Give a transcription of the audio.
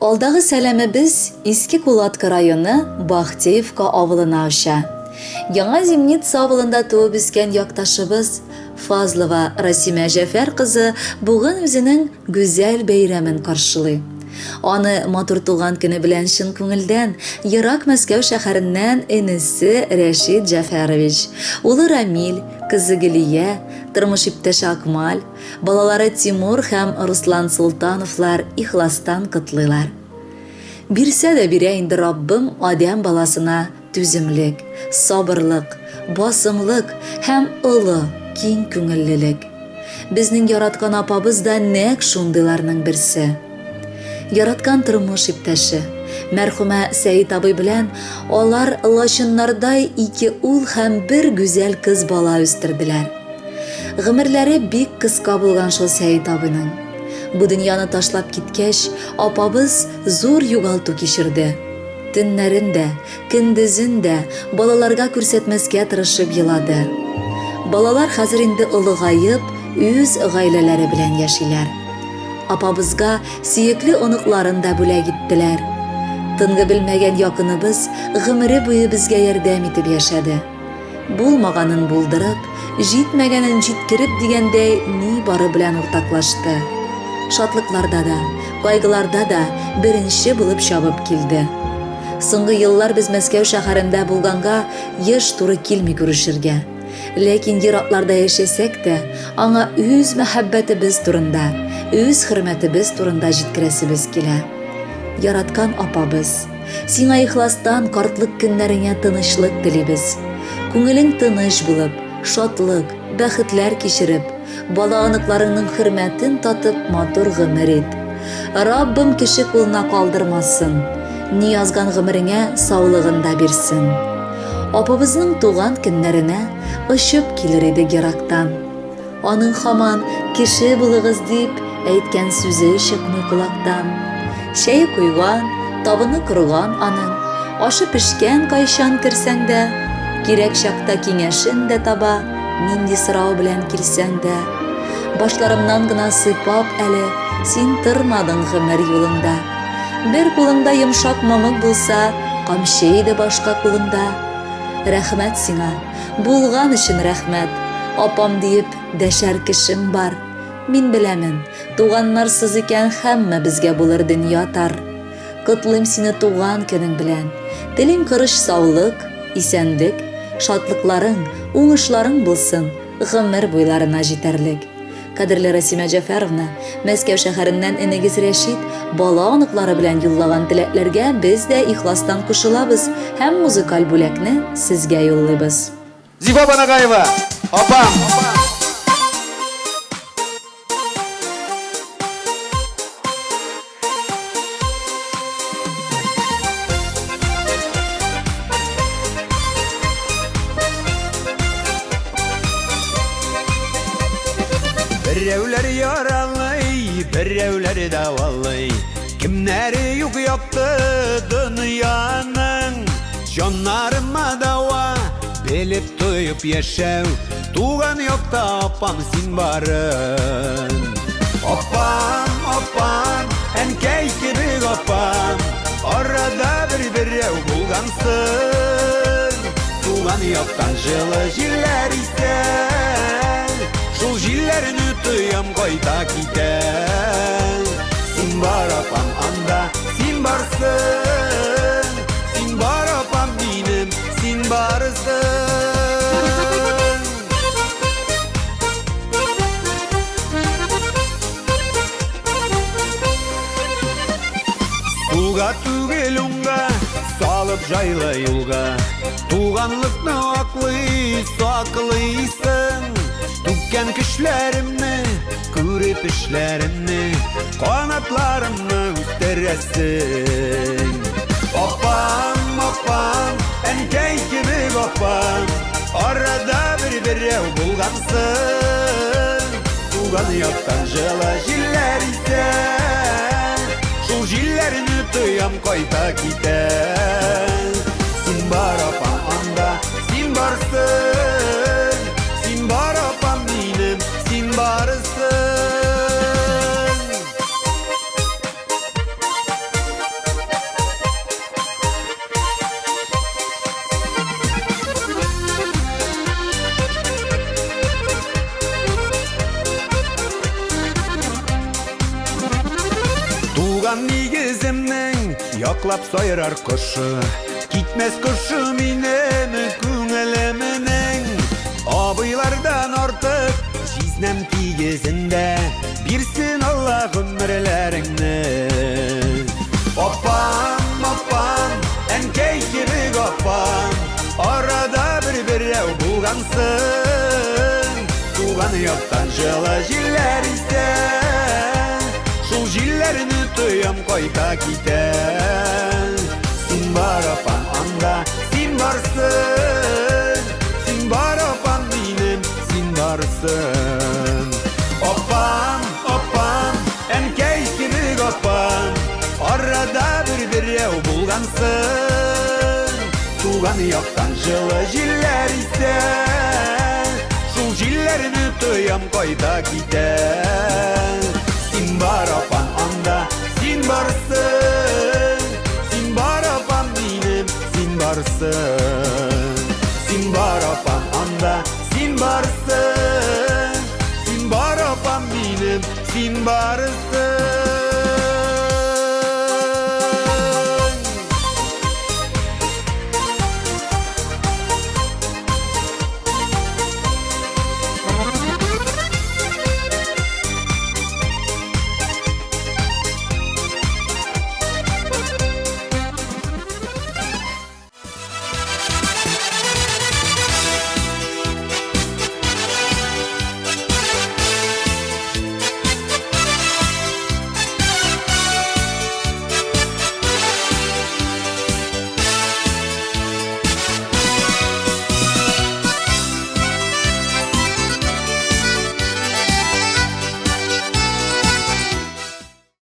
Алдагы сәләмебез Иске Кулатка районы Бахтеевка авылына аша. Яңа Зимница авылында туып үскән якташыбыз Фазлова Расима Җәфәр кызы бүген үзенең гүзәл бәйрәмен каршылый. Аны матур туган көне белән чын күңелдән ерак Мәскәү шәһәреннән энесе Рәшид Җәфәрович, улы Рамил, кызы Гөлия, тормыш иптәше Акмал, балалары Тимур һәм Руслан Султановлар ихластан котлыйлар. Бирсә дә бирә инде Раббым адәм баласына түземлек, сабырлык, басымлык һәм олы, киң күңеллелек. Безнең яраткан апабыз да нәкъ шундыйларның берсе. Яраткан тормыш иптәше, мәрхүмә Сәйит абый белән алар лачыннардай ике ул һәм бер гүзәл кыз бала үстерделәр. Гомерләре бик кыска булган шул Сәйит абыйның. Бу дөньяны ташлап киткәч, апабыз зур югалту кичерде. Төннәрен дә, көндезен дә балаларга күрсәтмәскә тырышып елады. Балалар хәзер инде олыгаеп, үз гаиләләре белән яшиләр. Апабызга сөекле оныкларын да бүләк иттеләр. Тынгы белмәгән якыныбыз гомере буе безгә ярдәм итеп яшәде. Булмаганын булдырып, җитмәгәнен җиткереп дигәндәй ни бары белән уртаклашты. Шатлыкларда да, кайгыларда да беренче булып чабып килде. Соңгы еллар без Мәскәү шәһәрендә булганга еш туры килми күрешергә. Ләкин еракларда яшәсәк тә, аңа үз мәхәббәтебез турында, үз хөрмәтебез турында җиткерәсебез килә. Яраткан апабыз, сиңа ихластан картлык көннәреңә тынычлык телибез. Күңелең тыныч булып, шатлык, бәхетләр кичереп, бала аныкларыңның хөрмәтен татып матур гомер ит. Раббым кеше кулына калдырмасын, ни язган гомереңә саулыгын да бирсен. Апабызның туган көннәренә очып килер иде ерактан. Аның һаман кеше булыгыз дип әйткән сүзе чыкмый кулактан. Чәй куйган, табыны корган аның, ашы пешкән кайчан керсәң дә, кирәк чакта киңәшен дә таба, нинди сорау белән килсәң дә. Башларымнан гына сыйпап әле, син тормадың гомер юлында. Бер кулыңда йомшак мамык булса, камчы иде башка кулында. Рәхмәт сиңа, булган өчен рәхмәт. Апам диеп дәшәр кешем бар. Мин беләмен, туганнарсыз икән һәммә безгә булыр дөнья тар. Котлыйм сине туган көнең белән. Телим кырыш саулык, исәнлек, шатлыкларың, уңышларың булсын, гомер буйларына җитәрлек. Кадерле Расима Җәфәровна, Мәскәү шәһәреннән энегез Рәшид бала аныклары белән юллаган теләкләргә без дә ихластан кушылабыз һәм музыкаль бүләкне сезгә юллыйбыз. Зифа Банагаева, апам! Берәүләр яралый, берәүләр давалый. Кемнәре юк якты дөньяның. Җаннарыма дава, белеп тоеп яшәү. Туган якта апам син барын. Апам, апам, әнкәй кебек апам. Арада берәү булгансың. Туган яктан җылы җилләр исән. Шул җилләрне тоям кайта китән. Син бар апам анда, син барсың. Син бар апам минем, син барсың. Сулга түгел уңга, салып жайла юлга. Туганлыкны аклый, саклыйсың. Түккән көчләремне, күреп эшләремне, канатларымны үстерәсең. Апам, апам, әнкәй кебек апам. Арада берәү булгансың. Туган яктан җылы җилләр исән. Шул җилләрне тоям кайта китән. Син бар апам анда, син барсың. Син бар апам минем, син барсың. Яклап сайрар кошы, китмес кошы минем күңелемнең. Абыйлардан артык җизнәм тигезендә, бирсен Алла гомерләреңне. Апам, апам, әнкәй кебек апам, арада бер-берәү булгансың. Туган яктан җылы җилләр исә, шул җилләрне тоям кайта китә. Син бар апам анда, син барсың, син бар апам минем, син барсың. Апам, апам, әнкәй кебек апам, арада бер-берәү булгансың. Туган яктан җылы җилләр исә, шул җилләрне тоям кайта китә. Син бар апам анда, син барсың, син бар апам минем, син барсың. Син бар апам анда, син барсың, син бар апам минем, син барсың.